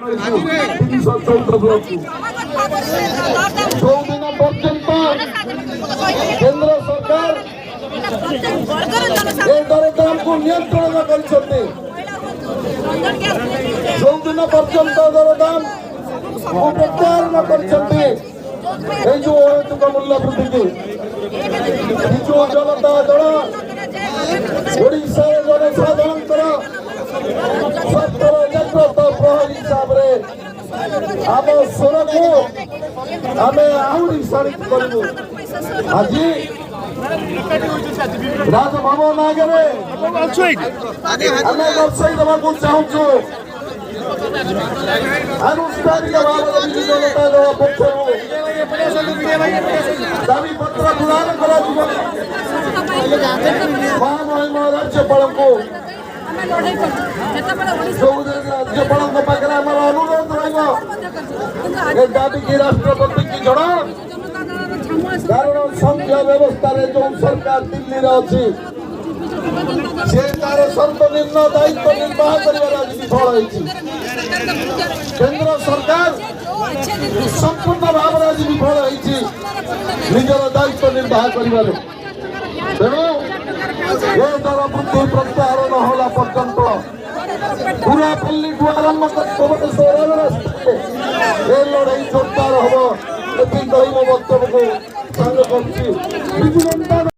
दिन पर्यंत केंद्र सरकार दरदाम को नियंत्रण कर दिन पर्यंत दरदाम प्रत्याहार कर जो अहेतुक मूल्य वृद्धि विजु जनता दल ओडिशा जनसाधारण सत्तर जाग्रत प्रहरी हिसाब से आम स्वर को आम आहरी शाणित करूँ आज राजभवन आगे आम दर्शाई देवा चाहूँ आनुष्ठानिक भाव विजु जनता दल पक्ष दाबी पत्र प्रदान कर महामहिम राज्यपाल को राज्यपाल पाखे आम अनुरोध रही दाबी की राष्ट्रपति की जड़ कारण संघीय व्यवस्था जो सरकार दिल्ली अच्छी से तार सर्वनिम्न दायित्व निर्वाह कर विफल होती केंद्र सरकार संपूर्ण भाव आज विफल होती निजर दायित्व निर्वाह कर तेणु ये दर वृद्धि प्रत्याहार नहला पर्यंत पूरा पल्ली आरंभ लड़ाई जोरदार हम ये वक्तव्य को